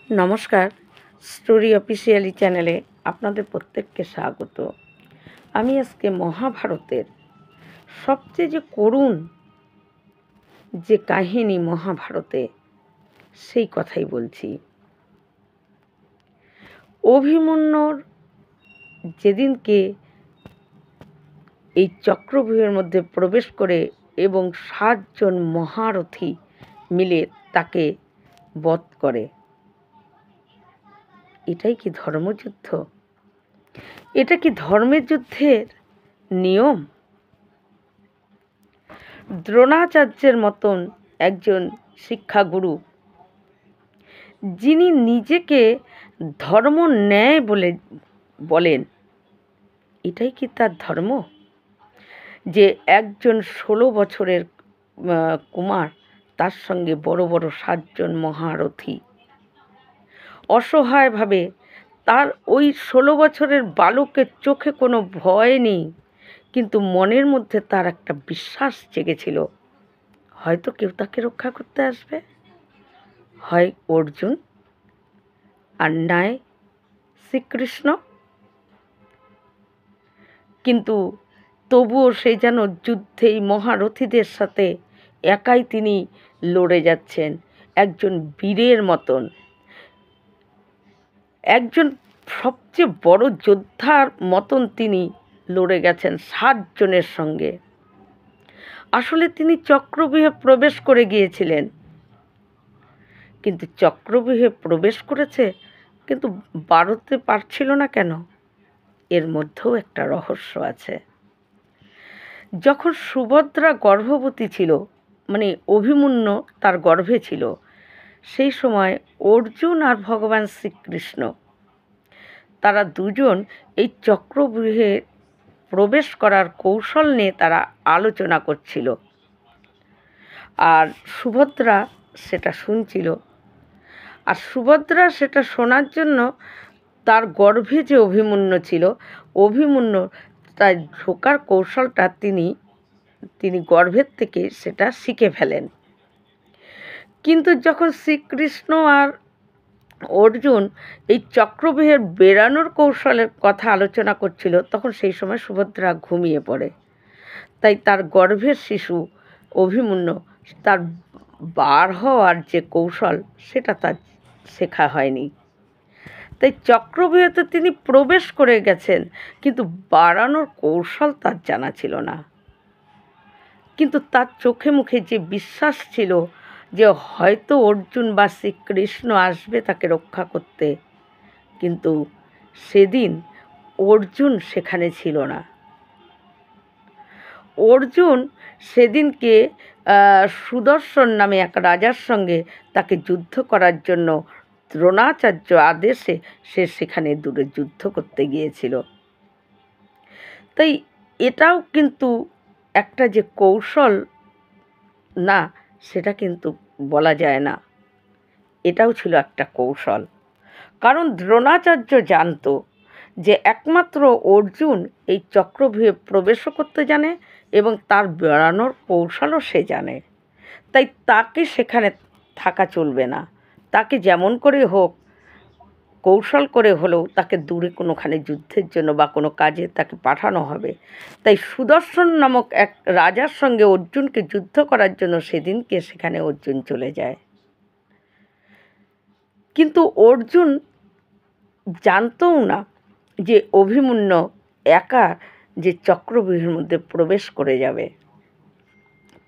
নমস্কার, story officially চ্যানেলে আপনাদের প্রত্যেককে স্বাগত। আমি আজকে মহাভারতের সবচেয়ে যে করুণ যে কাহিনী মহাভারতে, সেই কথাই বলছি। অভিমন্যুর যেদিনকে এই চক্রব্যূহের মধ্যে প্রবেশ করে এবং 7 জন মহারথী মিলে তাকে বধ করে, এটাই কি ধর্মযুদ্ধ? এটা কি ধর্মের যুদ্ধের নিয়ম? দ্রোণাচার্যের মতন একজন শিক্ষাগুরু, যিনি নিজেকে ধর্ম ন্যায় বলে বলেন, এটাই কি তার ধর্ম? যে একজন 16 বছরের কুমার, তার সঙ্গে বড় বড় 7 জন মহারথী অসহায়ভাবে, তার ওই 16 বছরের বালকের চোখে কোনো ভয় নেই, কিন্তু মনের মধ্যে তার একটা বিশ্বাস জেগেছিল, হয়তো কেউ তাকে রক্ষা করতে আসবে, হয় অর্জুন আর নয় শ্রীকৃষ্ণ। কিন্তু তবুও সে যেন যুদ্ধেই মহারথীদের সাথে একাই তিনি লড়ে যাচ্ছেন, একজন বীরের মতন, একজন সবচেয়ে বড় যোদ্ধার মতন তিনি লড়ে গেছেন 7 জনের সঙ্গে। আসলে তিনি চক্রব্যূহে প্রবেশ করে গিয়েছিলেন, কিন্তু চক্রব্যূহে প্রবেশ করেছে কিন্তু বাড়তে পারছিল না কেন? এর মধ্যেও একটা রহস্য আছে। যখন সুভদ্রা গর্ভবতী ছিল, মানে অভিমন্যু তার গর্ভে ছিল, সেই সময় অর্জুন আর ভগবান শ্রীকৃষ্ণ, তারা দুজন এই চক্রব্যূহে প্রবেশ করার কৌশল নিয়ে তারা আলোচনা করছিল, আর সুভদ্রা সেটা শুনছিল। আর সুভদ্রা সেটা শোনার জন্য তার গর্ভে যে অভিমন্যু ছিল, অভিমন্যু তার ঢোকার কৌশলটা তিনি গর্ভের থেকে সেটা শিখে ফেলেন। কিন্তু যখন শ্রীকৃষ্ণ আর অর্জুন এই চক্রব্যূহে বেরানোর কৌশলের কথা আলোচনা করছিল, তখন সেই সময় সুভদ্রা ঘুমিয়ে পড়ে। তাই তার গর্ভের শিশু অভিমন্যু, তার বার হওয়ার যে কৌশল, সেটা তার শেখা হয়নি। তাই চক্রব্যূহেতে তিনি প্রবেশ করে গেছেন, কিন্তু বাড়ানোর কৌশল তার জানা ছিল না। কিন্তু তার চোখে মুখে যে বিশ্বাস ছিল যে হয়তো অর্জুন বা শ্রীকৃষ্ণ আসবে তাকে রক্ষা করতে, কিন্তু সেদিন অর্জুন সেখানে ছিল না। অর্জুন সেদিনকে সুদর্শন নামে এক রাজার সঙ্গে তাকে যুদ্ধ করার জন্য দ্রোণাচার্য আদেশে সে সেখানে দূরে যুদ্ধ করতে গিয়েছিল। তাই এটাও কিন্তু একটা যে কৌশল না, সেটা কিন্তু বলা যায় না, এটাও ছিল একটা কৌশল। কারণ দ্রোণাচার্য জানতো যে একমাত্র অর্জুন এই চক্রব্যূহে প্রবেশও করতে জানে এবং তার বেড়ানোর কৌশলও সে জানে। তাই তাকে সেখানে থাকা চলবে না, তাকে যেমন করে হোক কৌশল করে হলেও তাকে দূরে কোনোখানে যুদ্ধের জন্য বা কোনো কাজে তাকে পাঠানো হবে। তাই সুদর্শন নামক এক রাজার সঙ্গে অর্জুনকে যুদ্ধ করার জন্য সেদিনকে সেখানে অর্জুন চলে যায়। কিন্তু অর্জুন জানতও না যে অভিমন্যু একা যে চক্রব্যূহের মধ্যে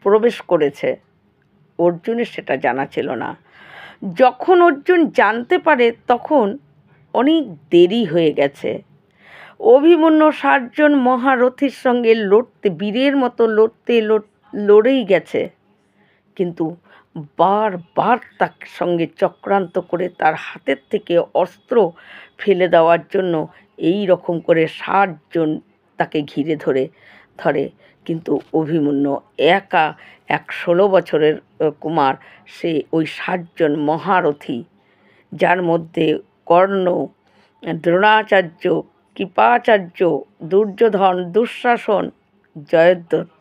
প্রবেশ করেছে, অর্জুনের সেটা জানা ছিল না। যখন অর্জুন জানতে পারে তখন অনেক দেরি হয়ে গেছে। অভিমন্যু 7 জন মহারথীর সঙ্গে বীরের মতো লড়েই গেছে, কিন্তু বারবার তার সঙ্গে চক্রান্ত করে তার হাতের থেকে অস্ত্র ফেলে দেওয়ার জন্য এই রকম করে 7 জন তাকে ঘিরে ধরে। কিন্তু অভিমন্যু একা, এক 16 বছরের কুমার, সে ওই 7 জন মহারথী, যার মধ্যে কর্ণ, দ্রোণাচার্য, কৃপাচার্য, দুর্যোধন, দুঃশাসন, জয়দ্রথ,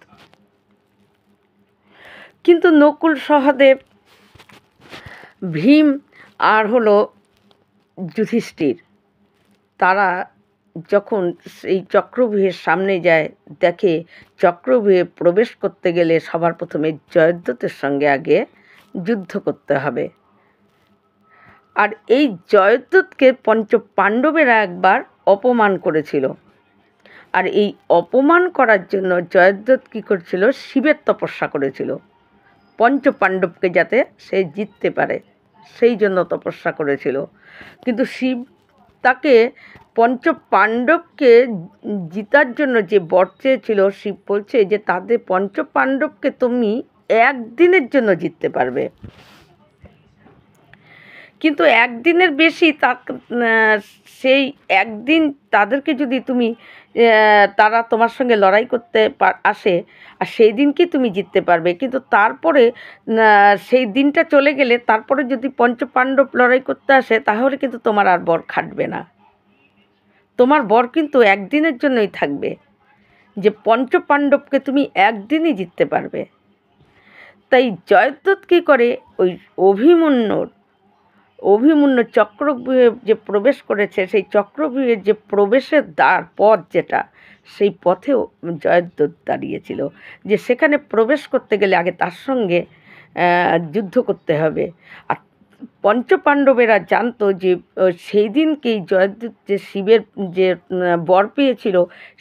কিন্তু নকুল, সহদেব, ভীম আর হলো যুধিষ্ঠির, তারা যখন সেই চক্রব্যূহের সামনে যায়, দেখে চক্রব্যূহে প্রবেশ করতে গেলে সবার প্রথমে জয়দ্রথের সঙ্গে আগে যুদ্ধ করতে হবে। আর এই জয়দ্রথকে পঞ্চপাণ্ডবেরা একবার অপমান করেছিল, আর এই অপমান করার জন্য জয়দ্রথ কী করেছিল, শিবের তপস্যা করেছিল পঞ্চপাণ্ডবকে যাতে সে জিততে পারে, সেই জন্য তপস্যা করেছিল। কিন্তু শিব তাকে পঞ্চপাণ্ডবকে জিতার জন্য যে বর চেয়েছিল, শিব বলছে যে তাদের পঞ্চপাণ্ডবকে তুমি একদিনের জন্য জিততে পারবে, কিন্তু একদিনের বেশি সেই একদিন তাদেরকে যদি তুমি তারা তোমার সঙ্গে লড়াই করতে আসে, আর সেই দিনকেই তুমি জিততে পারবে, কিন্তু তারপরে সেই দিনটা চলে গেলে তারপরে যদি পঞ্চপাণ্ডব লড়াই করতে আসে, তাহলে কিন্তু তোমার আর বর খাটবে না, তোমার বর কিন্তু একদিনের জন্যই থাকবে, যে পঞ্চপাণ্ডবকে তুমি একদিনই জিততে পারবে। তাই জয়দ্রথ কী করে, ওই অভিমন্যু চক্রব্যূহে যে প্রবেশ করেছে, সেই চক্রব্যূহের যে প্রবেশের দ্বার পথ যেটা, সেই পথেও জয়দ্রথ দাঁড়িয়েছিল, যে সেখানে প্রবেশ করতে গেলে আগে তার সঙ্গে যুদ্ধ করতে হবে। আর পঞ্চপাণ্ডবেরা জানতো যে সেই দিনকেই জয়দ্রথ যে শিবের যে বর পেয়েছিল,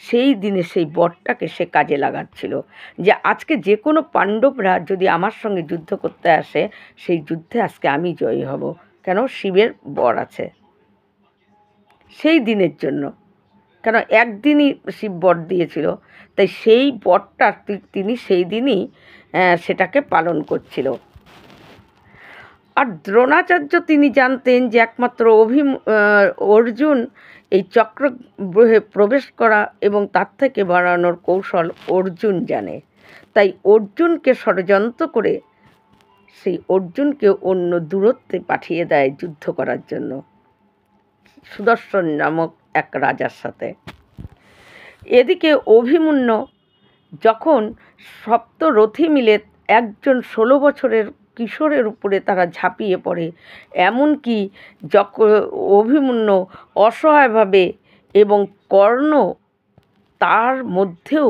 সেই দিনে সেই বরটাকে সে কাজে লাগাচ্ছিল, যে আজকে যে কোনো পাণ্ডবরা যদি আমার সঙ্গে যুদ্ধ করতে আসে, সেই যুদ্ধে আজকে আমি জয়ী হব, কেন শিবের বর আছে সেই দিনের জন্য, কেন একদিনই শিব বর দিয়েছিল, তাই সেই বরটা তিনি সেই দিনই সেটাকে পালন করছিল। আর দ্রোণাচার্য তিনি জানতেন যে একমাত্র অর্জুন এই চক্রব্যূহে প্রবেশ করা এবং তার থেকে বাড়ানোর কৌশল অর্জুন জানে, তাই অর্জুনকে ষড়যন্ত্র করে সেই অর্জুনকে অন্য দূরত্বে পাঠিয়ে দেয় যুদ্ধ করার জন্য সুদর্শন নামক এক রাজার সাথে। এদিকে অভিমন্যু যখন সপ্তরথী মিলে একজন 16 বছরের কিশোরের উপরে তারা ঝাঁপিয়ে পড়ে, এমনকি অভিমন্যু অসহায়ভাবে এবং কর্ণ, তার মধ্যেও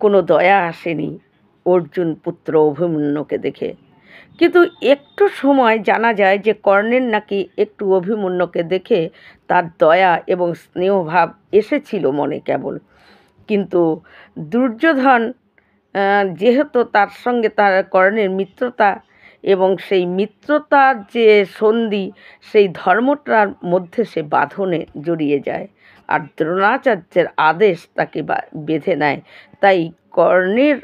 কোনো দয়া আসেনি অর্জুন পুত্র অভিমন্যুকে দেখে। কিন্তু একটু সময় জানা যায় যে কর্ণের নাকি একটু অভিমন্যুকে দেখে তার দয়া এবং স্নেহভাব এসেছিল মনে কেবল, কিন্তু দুর্যোধন যেহেতু তার সঙ্গে তার কর্ণের মিত্রতা এবং সেই মিত্রতার যে সন্ধি, সেই ধর্মটার মধ্যে সে বাঁধনে জড়িয়ে যায়, আর দ্রোণাচার্যের আদেশ তাকে বেঁধে নেয়, তাই কর্ণের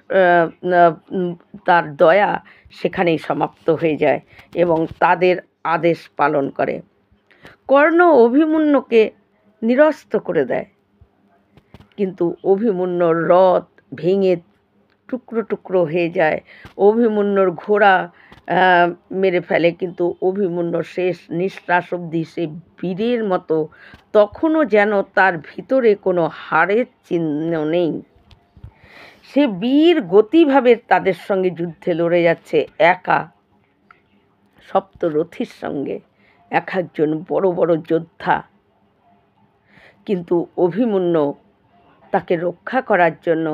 তার দয়া সেখানেই সমাপ্ত হয়ে যায় এবং তাদের আদেশ পালন করে। কর্ণ অভিমন্যুকে নিরস্ত করে দেয়, কিন্তু অভিমন্যুর রথ ভেঙে টুকরো টুকরো হয়ে যায়, অভিমন্যুর ঘোড়া মেরে ফেলে, কিন্তু অভিমন্যুর শেষ নিঃশ্বাস অবধি সে বীরের মতো, তখনও যেন তার ভিতরে কোনো হারের চিহ্ন নেই, সে বীর গতিভাবে তাদের সঙ্গে যুদ্ধে লড়ে যাচ্ছে একা, সপ্তরথীর সঙ্গে এক একজন বড় বড় যোদ্ধা, কিন্তু অভিমন্যু তাকে রক্ষা করার জন্য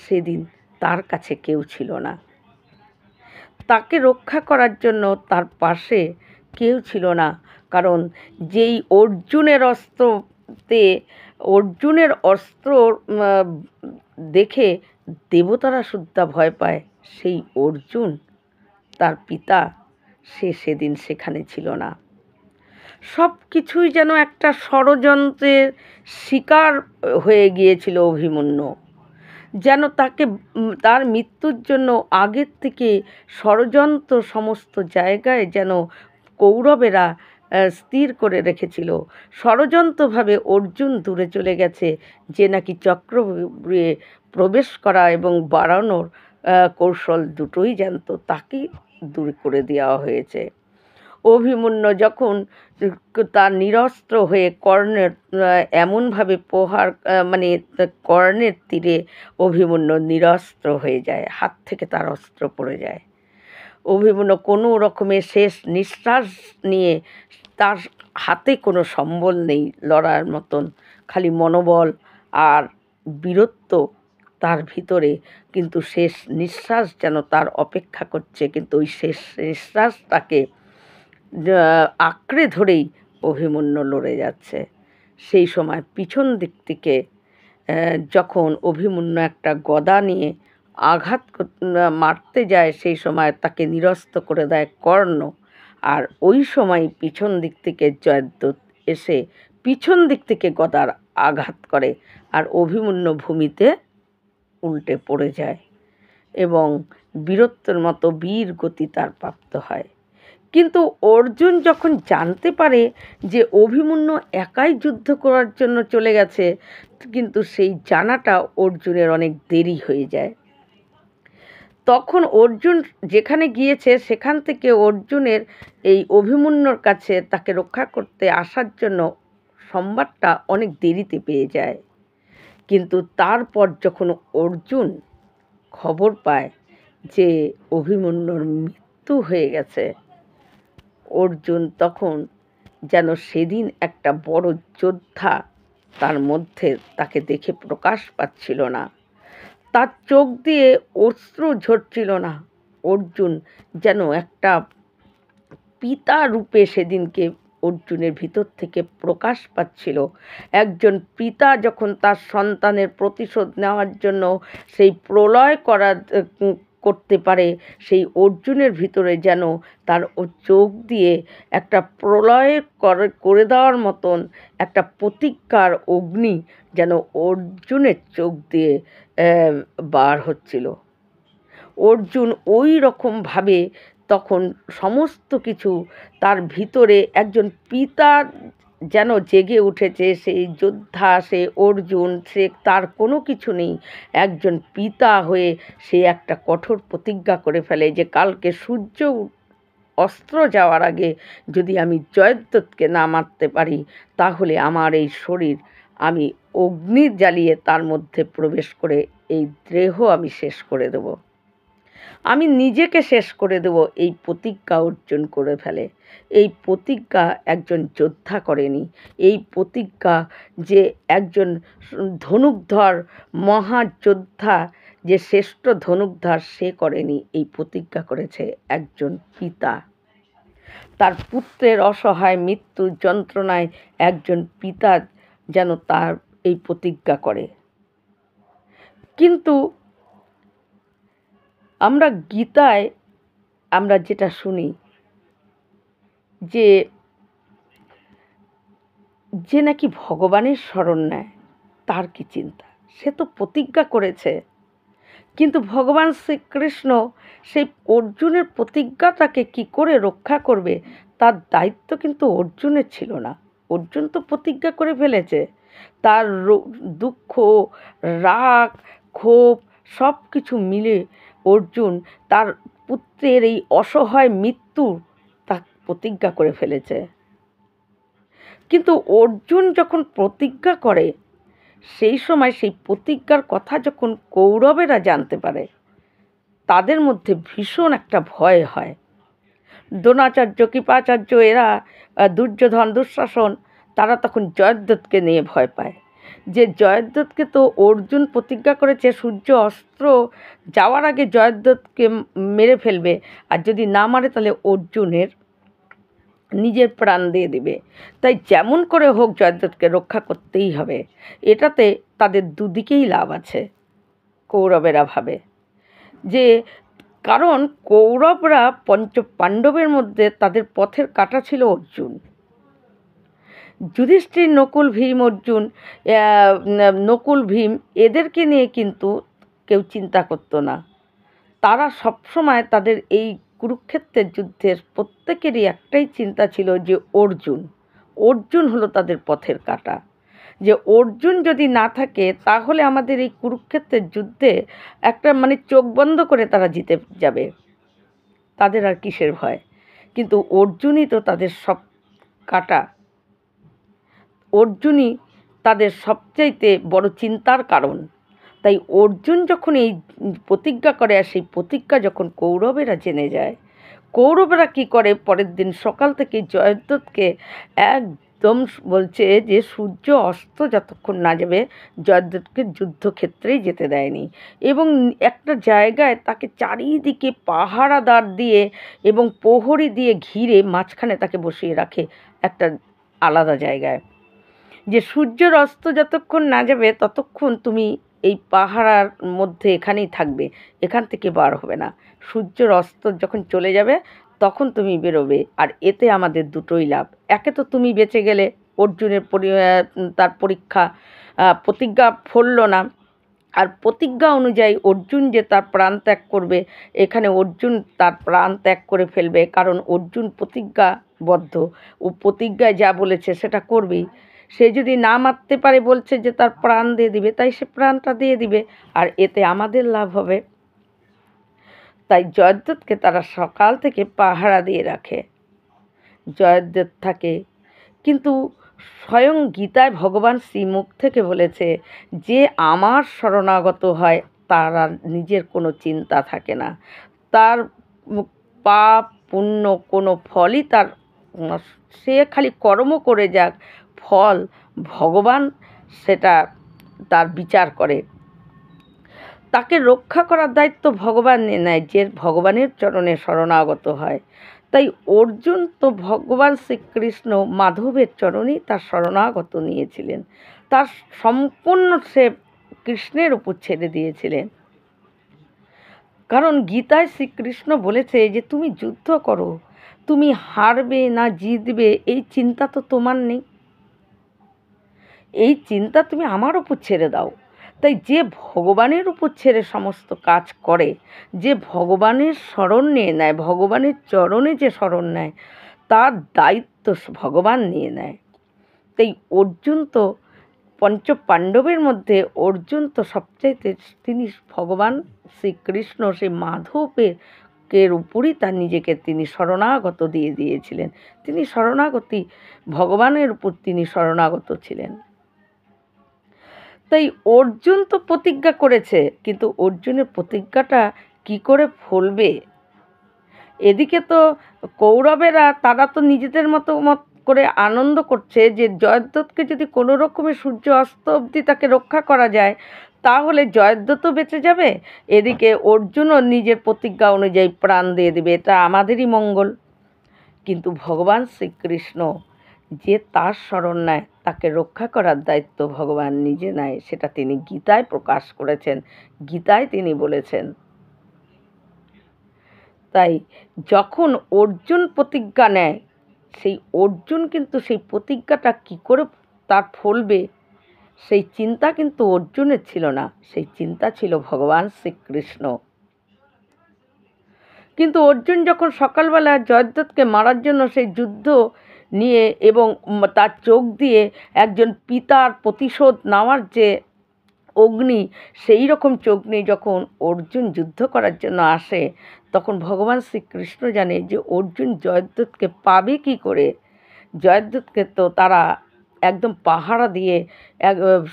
সেদিন তার কাছে কেউ ছিল না, তাকে রক্ষা করার জন্য তার পাশে কেউ ছিল না, কারণ যেই অর্জুনের অস্ত্র দেখে দেবতারা সুদ্ধা ভয় পায়, সেই অর্জুন তার পিতা সে সেদিন সেখানে ছিল না। সব কিছুই যেন একটা ষড়যন্ত্রের শিকার হয়ে গিয়েছিল অভিমন্যু, যেন তাকে তার মৃত্যুর জন্য আগের থেকে ষড়যন্ত্র সমস্ত জায়গায় যেন কৌরবেরা স্থির করে রেখেছিল, ষড়যন্ত্রভাবে অর্জুন দূরে চলে গেছে, যে নাকি চক্রব্যূহে প্রবেশ করা এবং বাড়ানোর কৌশল দুটোই জানত, তাকেই দূর করে দেওয়া হয়েছে। অভিমন্যু যখন তার নিরস্ত্র হয়ে কর্ণের এমনভাবে প্রহার, মানে কর্ণের তীরে অভিমন্যু নিরস্ত্র হয়ে যায়, হাত থেকে তার অস্ত্র পড়ে যায়, অভিমন্যু কোনো রকমের শেষ নিঃশ্বাস নিয়ে তার হাতে কোনো সম্বল নেই লড়ার মতন, খালি মনোবল আর বীরত্ব তার ভিতরে, কিন্তু শেষ নিঃশ্বাস যেন তার অপেক্ষা করছে, কিন্তু ওই শেষ নিঃশ্বাসটাকে আঁকড়ে ধরেই অভিমন্যু লড়ে যাচ্ছে। সেই সময় পিছন দিক থেকে যখন অভিমন্যু একটা গদা নিয়ে আঘাত মারতে যায়, সেই সময় তাকে নিরস্ত করে দেয় কর্ণ। আর ওই সময় পিছন দিক থেকে জয়দ্রথ এসে পিছন দিক থেকে গদার আঘাত করে, আর অভিমন্যু ভূমিতে উল্টে পড়ে যায় এবং বীরত্বের মতো বীর গতি তার প্রাপ্ত হয়। কিন্তু অর্জুন যখন জানতে পারে যে অভিমন্যু একাই যুদ্ধ করার জন্য চলে গেছে, কিন্তু সেই জানাটা অর্জুনের অনেক দেরি হয়ে যায়। তখন অর্জুন যেখানে গিয়েছে সেখান থেকে অর্জুনের এই অভিমন্যুর কাছে তাকে রক্ষা করতে আসার জন্য সংবাদটা অনেক দেরিতে পেয়ে যায়। কিন্তু তারপর যখন অর্জুন খবর পায় যে অভিমন্যুর মৃত্যু হয়ে গেছে, অর্জুন তখন যেন সেদিন একটা বড় যোদ্ধা তার মধ্যে তাকে দেখে প্রকাশ পাচ্ছিল না, তার চোখ দিয়ে অশ্রু ঝরছিল না। অর্জুন যেন একটা পিতা রূপে সেদিনকে অর্জুনের ভিতর থেকে প্রকাশ পাচ্ছিল। একজন পিতা যখন তার সন্তানের প্রতিশোধ নেওয়ার জন্য সেই প্রলয় করতে পারে, সেই অর্জুনের ভিতরে যেন তার চোখ দিয়ে একটা প্রলয় করে দেওয়ার মতন একটা প্রতিজ্ঞার অগ্নি যেন অর্জুনের চোখ দিয়ে বার হচ্ছিল। অর্জুন ওই রকমভাবে তখন সমস্ত কিছু তার ভিতরে একজন পিতা যেন জেগে উঠেছে। সেই যোদ্ধা, সে অর্জুন, সে তার কোনো কিছু নেই, একজন পিতা হয়ে সে একটা কঠোর প্রতিজ্ঞা করে ফেলে যে কালকে সূর্য অস্ত যাওয়ার আগে যদি আমি জয়দ্রথকে না মারতে পারি, তাহলে আমার এই শরীর আমি অগ্নি জ্বালিয়ে তার মধ্যে প্রবেশ করে এই দেহ আমি শেষ করে দেব, আমি নিজেকে শেষ করে দেব, এই প্রতিজ্ঞা অর্জন করে ফেলে। এই প্রতিজ্ঞা একজন যোদ্ধা করেনি, এই প্রতিজ্ঞা যে একজন ধনুকধর মহাযোদ্ধা, যে শ্রেষ্ঠ ধনুকধর, সে করেনি, এই প্রতিজ্ঞা করেছে একজন পিতা। তার পুত্রের অসহায় মৃত্যুর যন্ত্রণায় একজন পিতা যেন তার এই প্রতিজ্ঞা করে। কিন্তু আমরা গীতায় আমরা যেটা শুনি যে যে নাকি ভগবানের শরণ নেয় তার কি চিন্তা, সে তো প্রতিজ্ঞা করেছে। কিন্তু ভগবান শ্রীকৃষ্ণ সেই অর্জুনের প্রতিজ্ঞাটাকে কি করে রক্ষা করবে, তার দায়িত্ব কিন্তু অর্জুনের ছিল না। অর্জুন তো প্রতিজ্ঞা করে ফেলেছে, তার দুঃখ, রাগ, ক্ষোভ সব কিছু মিলে অর্জুন তার পুত্রের এই অসহায় মৃত্যু তা প্রতিজ্ঞা করে ফেলেছে। কিন্তু অর্জুন যখন প্রতিজ্ঞা করে, সেই সময় সেই প্রতিজ্ঞার কথা যখন কৌরবেরা জানতে পারে, তাদের মধ্যে ভীষণ একটা ভয় হয়। দ্রোণাচার্য, কৃপাচার্য, এরা দুর্যোধন, দুঃশাসন, তারা তখন জয়দ্রথকে নিয়ে ভয় পায় যে জয়দ্রথকে তো অর্জুন প্রতিজ্ঞা করেছে সূর্য অস্ত যাওয়ার আগে জয়দ্রথকে মেরে ফেলবে, আর যদি না মারে তাহলে অর্জুনের নিজের প্রাণ দিয়ে দেবে, তাই যেমন করে হোক জয়দ্রথকে রক্ষা করতেই হবে। এটাতে তাদের দুদিকেই লাভ আছে, কৌরবেরা ভাবে যে, কারণ কৌরবরা পঞ্চ পাণ্ডবের মধ্যে তাদের পথের কাঁটা ছিল অর্জুন। যুধিষ্ঠির, নকুল, ভীম, অর্জুন, নকুল, ভীম এদেরকে নিয়ে কিন্তু কেউ চিন্তা করতো না। তারা সবসময় তাদের এই কুরুক্ষেত্রের যুদ্ধের প্রত্যেকেরই একটাই চিন্তা ছিল যে অর্জুন হলো তাদের পথের কাঁটা, যে অর্জুন যদি না থাকে তাহলে আমাদের এই কুরুক্ষেত্রের যুদ্ধে একটা চোখ বন্ধ করে তারা জিতে যাবে, তাদের আর কিসের ভয়। কিন্তু অর্জুনই তো তাদের সব কাঁটা, অর্জুনই তাদের সবচাইতে বড় চিন্তার কারণ। তাই অর্জুন যখন এই প্রতিজ্ঞা করে, আর সেই প্রতিজ্ঞা যখন কৌরবেরা জেনে যায়, কৌরবরা কি করে, পরের দিন সকাল থেকে জয়দ্রথকে একদম বলছে যে সূর্য অস্ত যতক্ষণ না যাবে জয়দ্রথকে যুদ্ধক্ষেত্রেই যেতে দেয়নি, এবং একটা জায়গায় তাকে চারিদিকে পাহারাদার দিয়ে এবং প্রহরী দিয়ে ঘিরে মাঝখানে তাকে বসিয়ে রাখে একটা আলাদা জায়গায়, যে সূর্যের অস্ত যতক্ষণ না যাবে ততক্ষণ তুমি এই পাহারার মধ্যে এখানেই থাকবে, এখান থেকে বার হবে না। সূর্যের অস্ত যখন চলে যাবে তখন তুমি বেরোবে, আর এতে আমাদের দুটোই লাভ। একে তো তুমি বেঁচে গেলে, অর্জুনের তার প্রতিজ্ঞা ফলল না, আর প্রতিজ্ঞা অনুযায়ী অর্জুন যে তার প্রাণ ত্যাগ করবে, এখানে অর্জুন তার প্রাণ ত্যাগ করে ফেলবে, কারণ অর্জুন প্রতিজ্ঞাবদ্ধ, ও প্রতিজ্ঞায় যা বলেছে সেটা করবেই। সে যদি না মারতে পারে, বলছে যে তার প্রাণ দিয়ে দিবে, তাই সে প্রাণটা দিয়ে দিবে, আর এতে আমাদের লাভ হবে। তাই জয়দ্রথকে তারা সকাল থেকে পাহারা দিয়ে রাখে। জয়দ্রথ থাকে, কিন্তু স্বয়ং গীতায় ভগবান শ্রীমুখ থেকে বলেছে যে আমার শরণাগত হয় তার আর নিজের কোনো চিন্তা থাকে না, তার পাপ পুণ্য কোনো ফলই তার, সে খালি কর্ম করে যাক, ফল ভগবান সেটা তার বিচার করে। তাকে রক্ষা করার দায়িত্ব ভগবান নিয়ে নেয় যে ভগবানের চরণে শরণাগত হয়। তাই অর্জুন তো ভগবান শ্রীকৃষ্ণ মাধবের চরণেই তার শরণাগত নিয়েছিলেন, তার সম্পূর্ণ সে কৃষ্ণের উপর ছেড়ে দিয়েছিলেন। কারণ গীতায় শ্রীকৃষ্ণ বলেছে যে তুমি যুদ্ধ করো, তুমি হারবে না জিতবে এই চিন্তা তো তোমার নেই, এই চিন্তা তুমি আমার উপর ছেড়ে দাও। তাই যে ভগবানের উপর ছেড়ে সমস্ত কাজ করে, যে ভগবানের শরণ নিয়ে নেয়, ভগবানের চরণে যে শরণ নেয়, তার দায়িত্ব ভগবান নিয়ে নেয়। তাই অর্জুন তো পঞ্চ পাণ্ডবের মধ্যে অর্জুন তো সবচাইতে, তিনি ভগবান শ্রীকৃষ্ণ সেই মাধবের উপরই তার নিজেকে তিনি শরণাগত দিয়ে দিয়েছিলেন। তিনি শরণাগতি, ভগবানের উপর তিনি শরণাগত ছিলেন। তাই অর্জুন তো প্রতিজ্ঞা করেছে, কিন্তু অর্জুনের প্রতিজ্ঞাটা কি করে ফলবে? এদিকে তো কৌরবেরা তারা তো নিজেদের মতো করে আনন্দ করছে যে জয়দ্রথকে যদি কোনো রকমে সূর্য অস্ত অবধি তাকে রক্ষা করা যায় তাহলে জয়দ্রথও বেঁচে যাবে, এদিকে অর্জুনও নিজের প্রতিজ্ঞা অনুযায়ী প্রাণ দিয়ে দেবে, এটা আমাদেরই মঙ্গল। কিন্তু ভগবান শ্রীকৃষ্ণ যে তার শরণ নেয় তাকে রক্ষা করার দায়িত্ব ভগবান নিজে নেয়, সেটা তিনি গীতায় প্রকাশ করেছেন, গীতায় তিনি বলেছেন। তাই যখন অর্জুন প্রতিজ্ঞা নেয়, সেই অর্জুন কিন্তু সেই প্রতিজ্ঞাটা কি করে তার ফলবে সেই চিন্তা কিন্তু অর্জুনের ছিল না, সেই চিন্তা ছিল ভগবান শ্রীকৃষ্ণ। কিন্তু অর্জুন যখন সকালবেলা জয়দ্রথকে মারার জন্য সেই যুদ্ধ নিয়ে এবং তার চোখ দিয়ে একজন পিতার প্রতিশোধ নেওয়ার যে অগ্নি, সেই রকম চোখ নিয়ে যখন অর্জুন যুদ্ধ করার জন্য আসে, তখন ভগবান শ্রীকৃষ্ণ জানে যে অর্জুন জয়দ্রথকে পাবে কি করে। জয়দ্রথকে তো তারা একদম পাহারা দিয়ে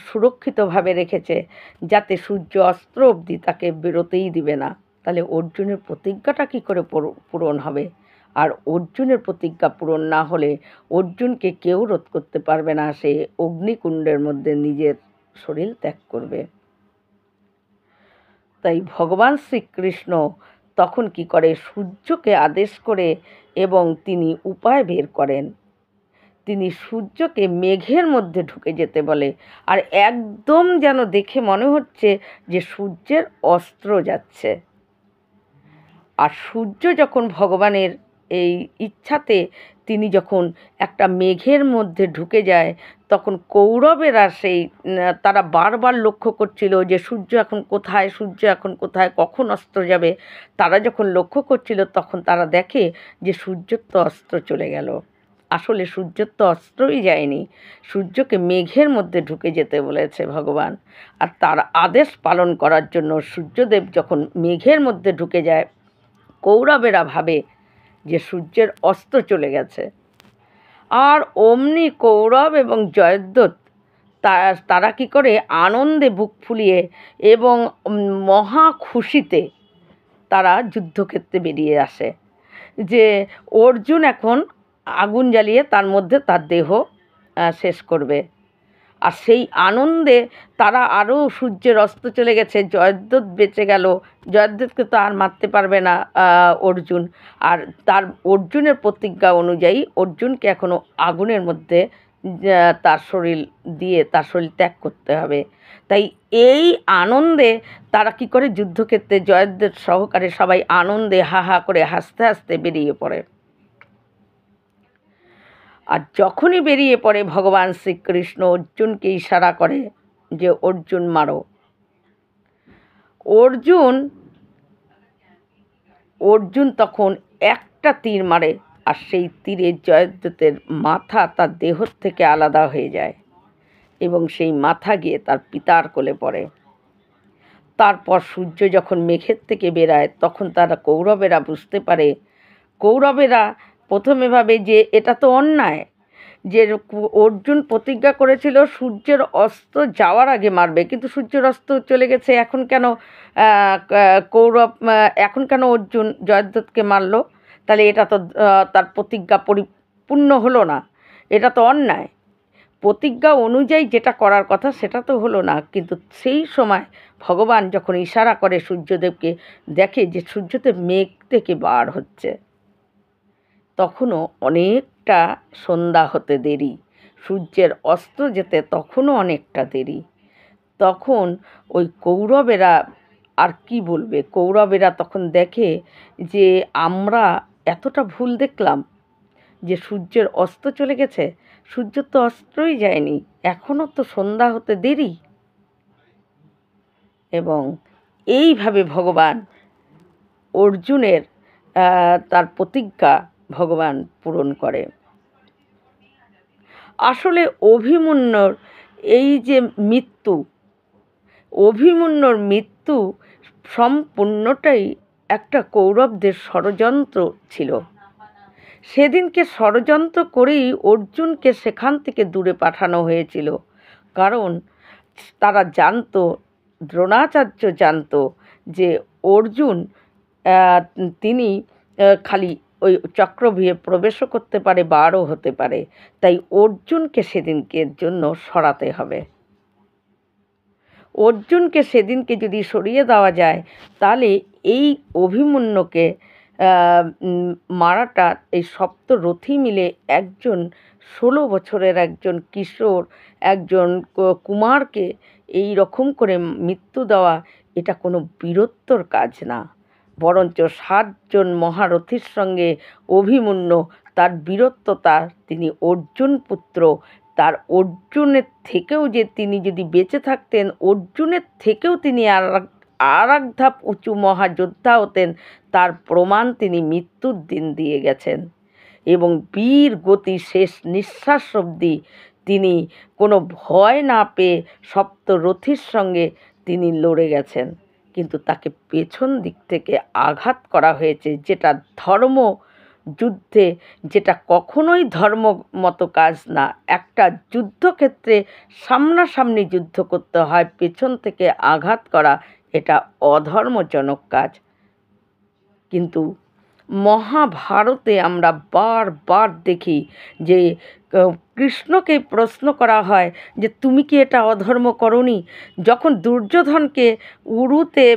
সুরক্ষিতভাবে রেখেছে, যাতে সূর্য অস্ত অবধি তাকে বেরোতেই দিবে না। তাহলে অর্জুনের প্রতিজ্ঞাটা কী করে পূরণ হবে? আর অর্জুনের প্রতিজ্ঞা পূরণ না হলে অর্জুনকে কেউ রোধ করতে পারবে না, সে অগ্নিকুণ্ডের মধ্যে নিজের শরীর ত্যাগ করবে। তাই ভগবান শ্রীকৃষ্ণ তখন কি করে, সূর্যকে আদেশ করে এবং তিনি উপায় বের করেন, তিনি সূর্যকে মেঘের মধ্যে ঢুকে যেতে বলে, আর একদম যেন দেখে মনে হচ্ছে যে সূর্যের অস্ত্র যাচ্ছে। আর সূর্য যখন ভগবানের এই ইচ্ছাতে তিনি যখন একটা মেঘের মধ্যে ঢুকে যায়, তখন কৌরবেরা তারা বারবার লক্ষ্য করছিল যে সূর্য এখন কোথায়, সূর্য এখন কোথায়, কখন অস্ত যাবে। তারা যখন লক্ষ্য করছিল তখন তারা দেখে যে সূর্যের তো অস্ত চলে গেল। আসলে সূর্যের তো অস্ত্রই যায়নি, সূর্যকে মেঘের মধ্যে ঢুকে যেতে বলেছে ভগবান। আর তার আদেশ পালন করার জন্য সূর্যদেব যখন মেঘের মধ্যে ঢুকে যায়, কৌরবেরা ভাবে যে সূর্যের অস্ত চলে গেছে। আর অমনি কৌরব এবং জয়দ্রথ তারা কি করে, আনন্দে বুক ফুলিয়ে এবং মহা খুশিতে তারা যুদ্ধক্ষেত্রে বেরিয়ে আসে। যে অর্জুন এখন আগুন জ্বালিয়ে তার মধ্যে তার দেহ শেষ করবে। আর সেই আনন্দে তারা আরও, সূর্যের অস্ত চলে গেছে, জয়দ্রথ বেঁচে গেল, জয়দ্রথকে তো আর মারতে পারবে না অর্জুন। আর তার অর্জুনের প্রতিজ্ঞা অনুযায়ী অর্জুনকে এখনও আগুনের মধ্যে তার শরীর দিয়ে তার শরীর ত্যাগ করতে হবে। তাই এই আনন্দে তারা কি করে, যুদ্ধক্ষেত্রে জয়দ্রথ সহকারে সবাই আনন্দে হা হা করে হাসতে হাসতে বেরিয়ে পড়ে। আর যখনই বেরিয়ে পড়ে ভগবান শ্রীকৃষ্ণ অর্জুনকে ইশারা করে যে অর্জুন মারো। অর্জুন তখন একটা তীর মারে, আর সেই তীরে জয়দ্রথের মাথা তার দেহ থেকে আলাদা হয়ে যায় এবং সেই মাথা গিয়ে তার পিতার কোলে পড়ে। তারপর সূর্য যখন মেঘের থেকে বেরায় তখন তারা কৌরবেরা বুঝতে পারে, কৌরবেরা প্রথমে ভাবে যে এটা তো অন্যায়, যে অর্জুন প্রতিজ্ঞা করেছিল সূর্যের অস্ত যাওয়ার আগে মারবে, কিন্তু সূর্যের অস্ত চলে গেছে, এখন কেন এখন কেন অর্জুন জয়দ্রথকে মারল? তাহলে এটা তো তার প্রতিজ্ঞা পরিপূর্ণ হলো না, এটা তো অন্যায়। প্রতিজ্ঞা অনুযায়ী যেটা করার কথা সেটা তো হলো না। কিন্তু সেই সময় ভগবান যখন ইশারা করে সূর্যদেবকে, দেখে যে সূর্যদেব মেঘ থেকে বার হচ্ছে, তখনও অনেকটা সন্ধ্যা হতে দেরি, সূর্যের অস্ত যেতে তখনও অনেকটা দেরি। তখন ওই কৌরবেরা আর কি বলবে, কৌরবেরা তখন দেখে যে আমরা এতটা ভুল দেখলাম, যে সূর্যের অস্ত চলে গেছে, সূর্য তো অস্তই যায়নি, এখনও তো সন্ধ্যা হতে দেরি। এবং এইভাবে ভগবান অর্জুনের তার প্রতিজ্ঞা ভগবান পূরণ করে। আসলে অভিমন্যুর এই যে মৃত্যু, অভিমন্যুর মৃত্যু সম্পূর্ণটাই একটা কৌরবদের ষড়যন্ত্র ছিল। সেদিনকে ষড়যন্ত্র করেই অর্জুনকে সেখান থেকে দূরে পাঠানো হয়েছিল। কারণ তারা জানতো, দ্রোণাচার্য জানতো যে অর্জুন তিনি খালি ওই চক্রব্যূহে প্রবেশও করতে পারে, বারও হতে পারে। তাই অর্জুনকে সেদিনকের জন্য সরাতে হবে। অর্জুনকে সেদিনকে যদি সরিয়ে দেওয়া যায়, তাহলে এই অভিমন্যুকে মারাটা, এই সপ্তরথী মিলে একজন 16 বছরের একজন কিশোর, একজন কুমারকে এই রকম করে মৃত্যু দেওয়া, এটা কোনো বীরত্বর কাজ না। বরঞ্চ 7 জন মহারথীর সঙ্গে অভিমন্যু তার বীরত্বতা, তিনি অর্জুন পুত্র, তার অর্জুনের থেকেও যে তিনি যদি বেঁচে থাকতেন, অর্জুনের থেকেও তিনি আর এক ধাপ উঁচু মহাযোদ্ধা হতেন, তার প্রমাণ তিনি মৃত্যুর দিন দিয়ে গেছেন। এবং বীর গতি শেষ নিঃশ্বাস অবধি তিনি কোনো ভয় না পেয়ে সপ্তরথীর সঙ্গে তিনি লড়ে গেছেন। কিন্তু তাকে পেছন দিক থেকে আঘাত করা হয়েছে, যেটা ধর্ম যুদ্ধে, যেটা কখনোই ধর্ম মতো কাজ না। একটা যুদ্ধক্ষেত্রে সামনাসামনি যুদ্ধ করতে হয়, পেছন থেকে আঘাত করা এটা অধর্মজনক কাজ। কিন্তু মহাভারতে আমরা বারবার দেখি যে কৃষ্ণকে প্রশ্ন করা হয় যে তুমি কি এটা অধর্ম করনি? যখন দুর্যোধনকে উরুতে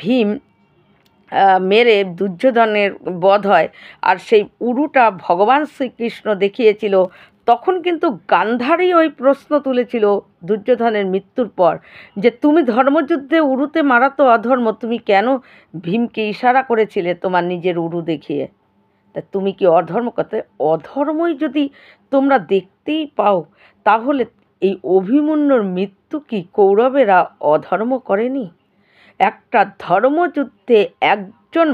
ভীম মেরে দুর্যোধনের বধ হয়, আর সেই উরুটা ভগবান শ্রীকৃষ্ণ দেখিয়েছিল, তখন কিন্তু গান্ধারী ওই প্রশ্ন তুলেছিল দুর্যোধনের মৃত্যুর পর, যে তুমি ধর্মযুদ্ধে উরুতে মারা তো অধর্ম, তুমি কেন ভীমকে ইশারা করেছিলে তোমার নিজের উরু দেখিয়ে? তা তুমি কি অধর্ম করতে? অধর্মই যদি তোমরা দেখতেই পাও, তাহলে এই অভিমন্যুর মৃত্যু কি কৌরবেরা অধর্ম করেনি? একটা ধর্মযুদ্ধে একজন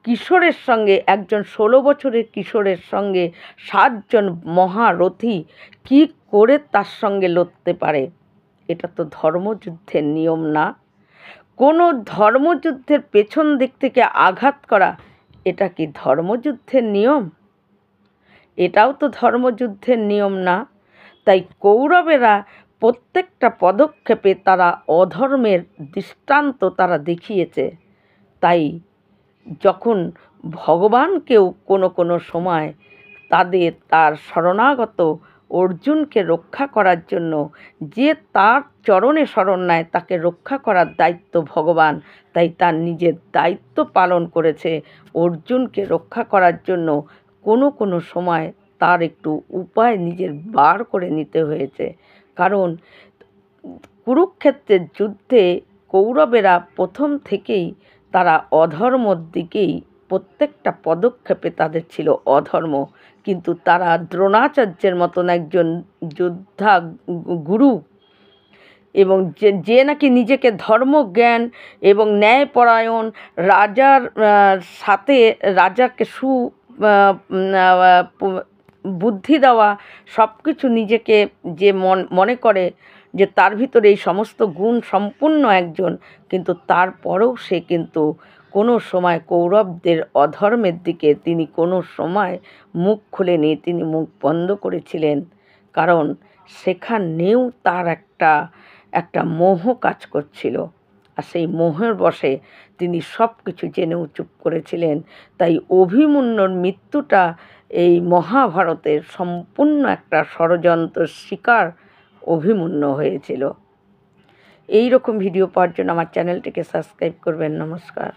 কিশোরের সঙ্গে, একজন 16 বছরের কিশোরের সঙ্গে 7 জন মহারথী কি করে তার সঙ্গে লড়তে পারে? এটা তো ধর্মযুদ্ধের নিয়ম না। কোনো ধর্মযুদ্ধের পেছন দিক থেকে আঘাত করা, এটা কি ধর্মযুদ্ধের নিয়ম? এটাও তো ধর্মযুদ্ধের নিয়ম না। তাই কৌরবেরা প্রত্যেকটা পদক্ষেপে তারা অধর্মের দৃষ্টান্ত তারা দেখিয়েছে। তাই যখন ভগবানকেও কোনো কোনো সময় তার শরণাগত অর্জুনকে রক্ষা করার জন্য যে তার চরণে শরণ নেয় তাকে রক্ষা করার দায়িত্ব ভগবান, তাই তার নিজের দায়িত্ব পালন করেছে অর্জুনকে রক্ষা করার জন্য। কোনো কোনো সময় তার একটু উপায় নিজের বার করে নিতে হয়েছে, কারণ কুরুক্ষেত্রের যুদ্ধে কৌরবেরা প্রথম থেকেই তারা অধর্মর দিকেই, প্রত্যেকটা পদক্ষেপে তাদের ছিল অধর্ম, কিন্তু তারা দ্রোণাচার্যের মতন একজন যোদ্ধা গুরু এবং যে নাকি নিজেকে ধর্মজ্ঞান এবং ন্যায়পরায়ণ, রাজার সাথে রাজাকে বুদ্ধি দেওয়া, সব কিছু নিজেকে যে মনে করে যে তার ভিতরে এই সমস্ত গুণ সম্পূর্ণ একজন, কিন্তু তারপরেও সে কিন্তু কোনো সময় কৌরবদের অধর্মের দিকে তিনি কোনো সময় মুখ খুলেনি, তিনি মুখ বন্ধ করেছিলেন, কারণ সেখানেও তার একটা মোহ কাজ করছিল, আর সেই মোহের বশে তিনি সব কিছু জেনেও চুপ করেছিলেন। তাই অভিমন্যুর মৃত্যুটা এই মহাভারতের সম্পূর্ণ একটা ষড়যন্ত্রের শিকার অভিমন্যু হয়েছিল। এই রকম ভিডিও পাওয়ার জন্য আমার চ্যানেলটিকে সাবস্ক্রাইব করবেন। নমস্কার।